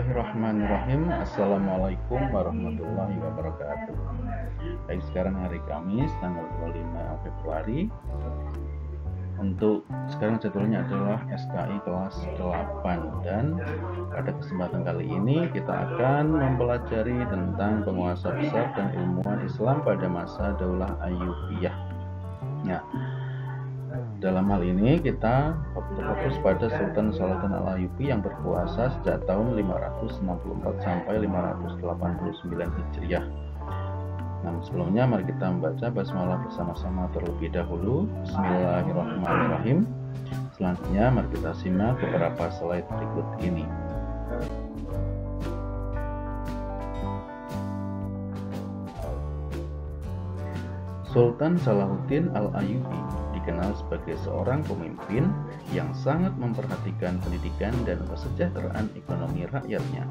Bismillahirrahmanirrahim. Assalamualaikum warahmatullahi wabarakatuh. Baik, sekarang hari Kamis tanggal 25 Februari. Untuk sekarang jadwalnya adalah SKI kelas 8, dan pada kesempatan kali ini kita akan mempelajari tentang penguasa besar dan ilmuwan Islam pada masa Daulah Ayyubiyah. Nah, dalam hal ini kita fokus pada Sultan Salahuddin Al-Ayyubi yang berkuasa sejak tahun 564 sampai 589 Hijriah. Nah, sebelumnya mari kita membaca basmalah bersama-sama terlebih dahulu. Bismillahirrahmanirrahim. Selanjutnya mari kita simak beberapa slide berikut ini. Sultan Salahuddin Al-Ayyubi dikenal sebagai seorang pemimpin yang sangat memperhatikan pendidikan dan kesejahteraan ekonomi rakyatnya.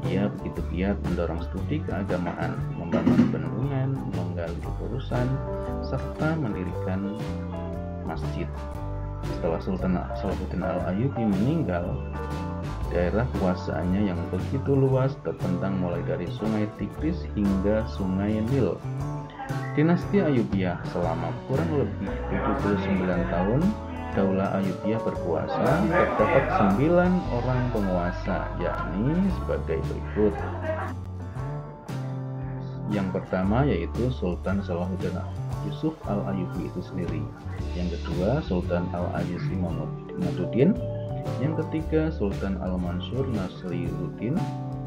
Ia begitu giat mendorong studi keagamaan, membangun bendungan, menggali urusan, serta mendirikan masjid. Setelah Sultan Salahuddin Al-Ayyubi meninggal, daerah kuasaannya yang begitu luas terbentang mulai dari Sungai Tigris hingga Sungai Nil. Dinasti Ayyubiyah selama kurang lebih 79 tahun, Daulah Ayyubiyah berkuasa. Terdapat 9 orang penguasa, yakni sebagai berikut. Yang pertama yaitu Sultan Salahuddin Yusuf Al-Ayyubi itu sendiri. Yang kedua Sultan Al-Ayyubi Maduddin. Yang ketiga Sultan Al-Mansur Nasriruddin.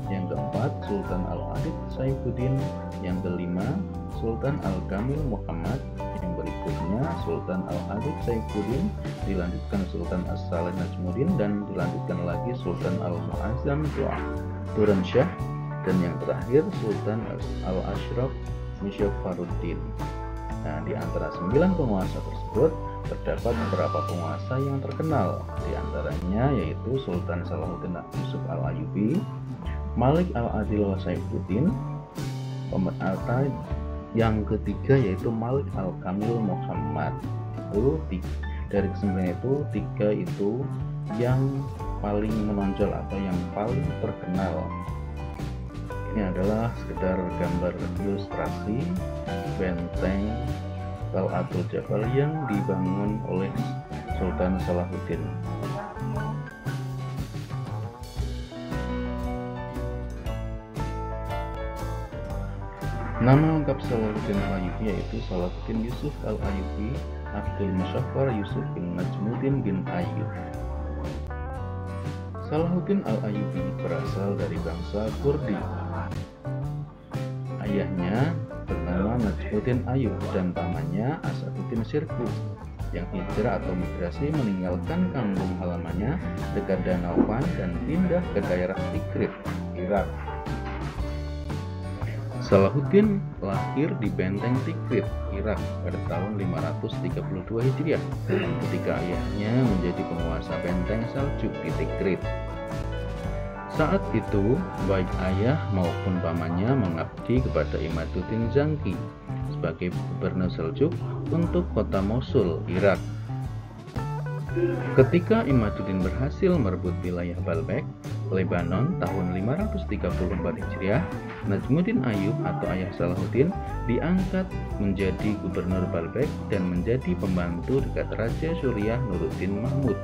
Yang keempat Sultan Al-Adid Saifuddin. Yang kelima Sultan Al-Kamil Muhammad. Yang berikutnya Sultan Al-Adid Saifuddin, dilanjutkan Sultan As-Saleh Najmuddin, dan dilanjutkan lagi Sultan Al-Mu'azzam Turansyah, dan yang terakhir Sultan Al-Ashraf Musyafaruddin. Nah, di antara 9 penguasa tersebut terdapat beberapa penguasa yang terkenal. Di antaranya yaitu Sultan Salahuddin Yusuf Al-Ayyubi, Malik Al-Adil Saifuddin, pemerintah yang ketiga yaitu Malik Al-Kamil Muhammad. Itu dari kesembilan itu 3 itu yang paling menonjol atau yang paling terkenal. Ini adalah sekedar gambar ilustrasi benteng Qal'atul Jabal yang dibangun oleh Sultan Salahuddin. Nama lengkap Salahuddin Al-Ayyubi yaitu Salahuddin Yusuf Al-Ayyubi Abdul Musyaffar Yusuf bin Najmuddin bin Ayyub. Salahuddin Al-Ayyubi berasal dari bangsa Kurdi. Ayahnya bernama Najmuddin Ayyub dan pamannya Asaduddin Sirkuh yang hijrah atau migrasi meninggalkan kampung halamannya dekat Danau Van dan pindah ke daerah Tikrit, Irak. Salahuddin lahir di Benteng Tikrit, Irak pada tahun 532 Hijriah ketika ayahnya menjadi penguasa benteng Saljuk di Tikrit. Saat itu, baik ayah maupun pamannya mengabdi kepada Imaduddin Zangki sebagai gubernur Saljuk untuk kota Mosul, Irak. Ketika Imaduddin berhasil merebut wilayah Baalbek, Lebanon tahun 534 Hijriah, Najmuddin Ayyub atau ayah Salahuddin diangkat menjadi gubernur Baalbek dan menjadi pembantu dekat Raja Suriah Nuruddin Mahmud.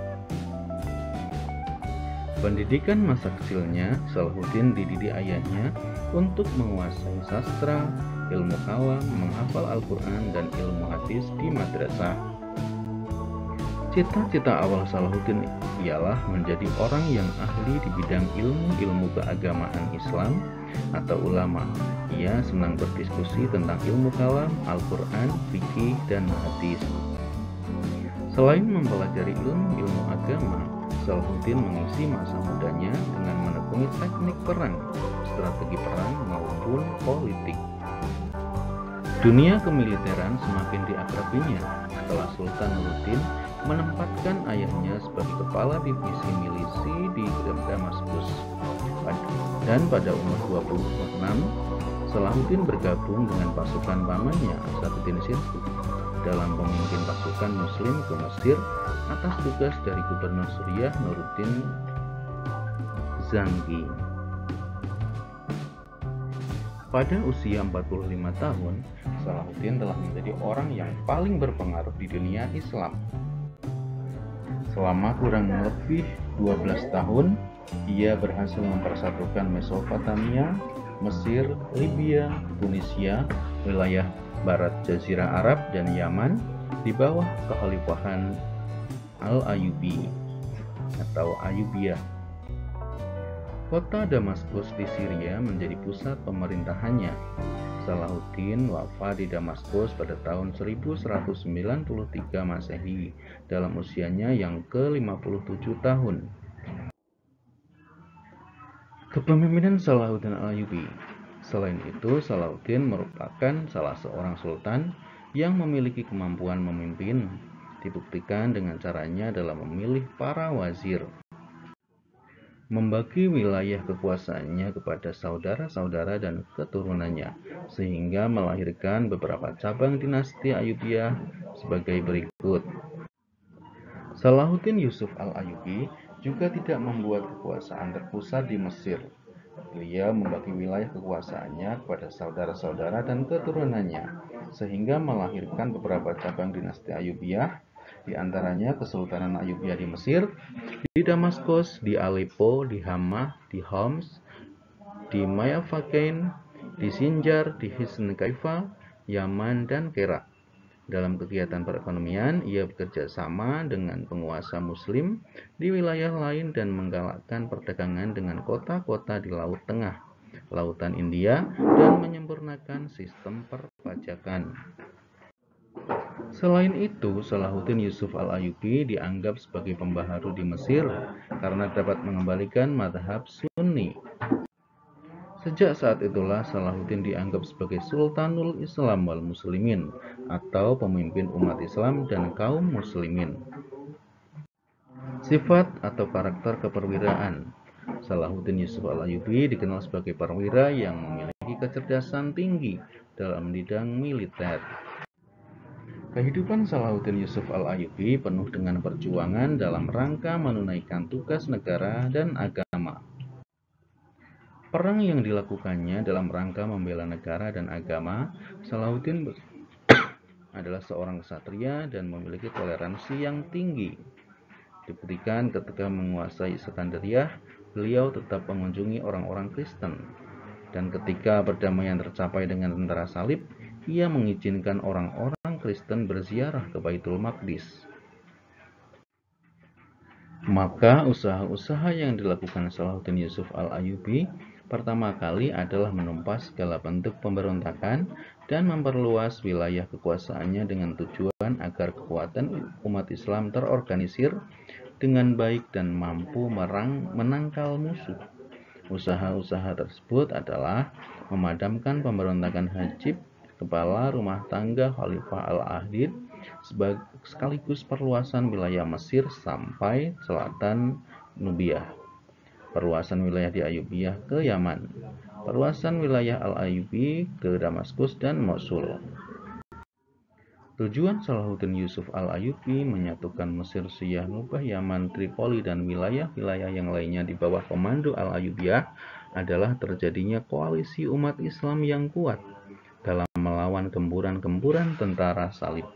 Pendidikan masa kecilnya, Salahuddin dididik ayahnya untuk menguasai sastra, ilmu kalam, menghafal Al-Quran, dan ilmu hadis di madrasah. Cita-cita awal Salahuddin ialah menjadi orang yang ahli di bidang ilmu keagamaan Islam atau ulama. Ia senang berdiskusi tentang ilmu kalam, Al-Quran, fikih, dan hadis. Selain mempelajari ilmu agama, Salahuddin mengisi masa mudanya dengan menekuni teknik perang, strategi perang, maupun politik. Dunia kemiliteran semakin diakrabinya setelah Sultan Nuruddin menempatkan ayahnya sebagai kepala divisi milisi di Damaskus. Dan pada umur 26, Salahuddin bergabung dengan pasukan pamannya Asaduddin Sirkuh dalam memimpin pasukan Muslim ke Mesir atas tugas dari Gubernur Suriah Nuruddin Zangki. Pada usia 45 tahun, Salahuddin telah menjadi orang yang paling berpengaruh di dunia Islam. Selama kurang lebih 12 tahun, ia berhasil mempersatukan Mesopotamia, Mesir, Libya, Tunisia, wilayah barat Jazirah Arab, dan Yaman di bawah kekhalifahan Al-Ayyubi atau Ayyubiyah. Kota Damaskus di Syria menjadi pusat pemerintahannya. Salahuddin wafat di Damaskus pada tahun 1193 Masehi dalam usianya yang ke-57 tahun. Kepemimpinan Salahuddin Al-Ayyubi. Selain itu, Salahuddin merupakan salah seorang sultan yang memiliki kemampuan memimpin, dibuktikan dengan caranya dalam memilih para wazir, membagi wilayah kekuasaannya kepada saudara-saudara dan keturunannya, sehingga melahirkan beberapa cabang dinasti Ayyubiyah sebagai berikut. Salahuddin Yusuf Al-Ayyubi juga tidak membuat kekuasaan terpusat di Mesir. Beliau membagi wilayah kekuasaannya kepada saudara-saudara dan keturunannya, sehingga melahirkan beberapa cabang dinasti Ayyubiyah, di antaranya Kesultanan Ayyubiyah di Mesir, di Damaskus, di Aleppo, di Hama, di Homs, di Mayafakain, di Sinjar, di Hisn Kaifa, Yaman, dan Kerak. Dalam kegiatan perekonomian, ia bekerja sama dengan penguasa Muslim di wilayah lain dan menggalakkan perdagangan dengan kota-kota di Laut Tengah, Lautan India, dan menyempurnakan sistem perpajakan. Selain itu, Salahuddin Yusuf Al-Ayyubi dianggap sebagai pembaharu di Mesir karena dapat mengembalikan mazhab Sunni. Sejak saat itulah Salahuddin dianggap sebagai Sultanul Islam wal Muslimin atau pemimpin umat Islam dan kaum muslimin. Sifat atau karakter keperwiraan. Salahuddin Yusuf Al-Ayyubi dikenal sebagai perwira yang memiliki kecerdasan tinggi dalam bidang militer. Kehidupan Salahuddin Yusuf Al-Ayyubi penuh dengan perjuangan dalam rangka menunaikan tugas negara dan agama. Perang yang dilakukannya dalam rangka membela negara dan agama, Salahuddin adalah seorang ksatria dan memiliki toleransi yang tinggi. Dibuktikan ketika menguasai Skandariah, beliau tetap mengunjungi orang-orang Kristen. Dan ketika perdamaian tercapai dengan tentara salib, ia mengizinkan orang-orang Kristen berziarah ke Baitul Maqdis. Maka usaha-usaha yang dilakukan Salahuddin Yusuf Al-Ayyubi pertama kali adalah menumpas segala bentuk pemberontakan dan memperluas wilayah kekuasaannya dengan tujuan agar kekuatan umat Islam terorganisir dengan baik dan mampu menangkal musuh. Usaha-usaha tersebut adalah memadamkan pemberontakan Hajib, kepala rumah tangga Khalifah Al-Ahdid, sekaligus perluasan wilayah Mesir sampai selatan Nubia, perluasan wilayah di Ayyubiyah ke Yaman, perluasan wilayah Al-Ayyubi ke Damaskus dan Mosul. Tujuan Salahuddin Yusuf Al-Ayyubi menyatukan Mesir, Siyah, Nubah, Yaman, Tripoli, dan wilayah-wilayah yang lainnya di bawah komando Al-Ayyubiyah adalah terjadinya koalisi umat Islam yang kuat dalam melawan gempuran-gempuran tentara salib.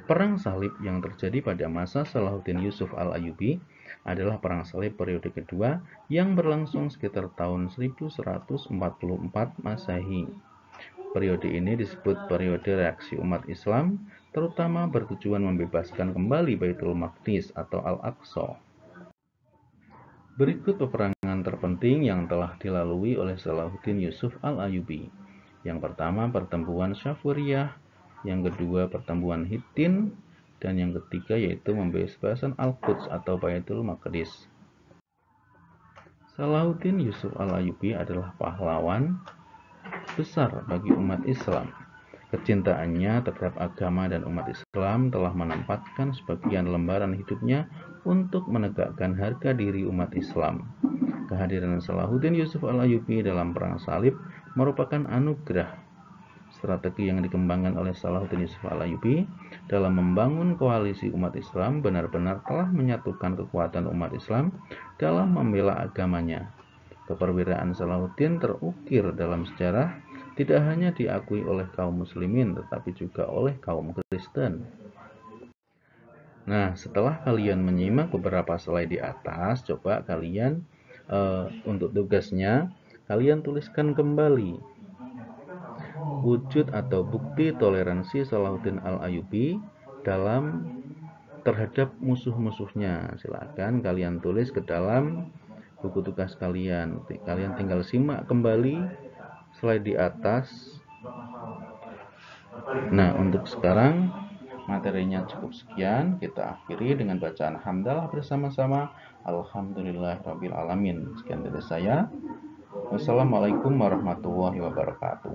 Perang salib yang terjadi pada masa Salahuddin Yusuf Al-Ayyubi adalah perang salib periode kedua yang berlangsung sekitar tahun 1144 Masehi. Periode ini disebut periode reaksi umat Islam, terutama bertujuan membebaskan kembali Baitul Maqdis atau Al-Aqsa. Berikut peperangan terpenting yang telah dilalui oleh Salahuddin Yusuf Al-Ayyubi. Yang pertama, pertempuran Syafuriyah, yang kedua, pertempuran Hittin, dan yang ketiga yaitu pembebasan Al-Quds atau Baitul Maqdis. Salahuddin Yusuf Al-Ayyubi adalah pahlawan besar bagi umat Islam. Kecintaannya terhadap agama dan umat Islam telah menempatkan sebagian lembaran hidupnya untuk menegakkan harga diri umat Islam. Kehadiran Salahuddin Yusuf Al-Ayyubi dalam perang salib merupakan anugerah. Strategi yang dikembangkan oleh Salahuddin Yusuf Al-Ayyubi dalam membangun koalisi umat Islam benar-benar telah menyatukan kekuatan umat Islam dalam membela agamanya. Keperwiraan Salahuddin terukir dalam sejarah, tidak hanya diakui oleh kaum muslimin, tetapi juga oleh kaum Kristen. Nah, setelah kalian menyimak beberapa slide di atas, coba kalian untuk tugasnya, kalian tuliskan kembali wujud atau bukti toleransi Salahuddin Al-Ayyubi dalam terhadap musuh-musuhnya. Silakan kalian tulis ke dalam buku tugas kalian. Kalian tinggal simak kembali slide di atas. Nah, untuk sekarang materinya cukup sekian. Kita akhiri dengan bacaan hamdalah bersama-sama. Alhamdulillahirabbil alamin. Sekian dari saya. Wassalamualaikum warahmatullahi wabarakatuh.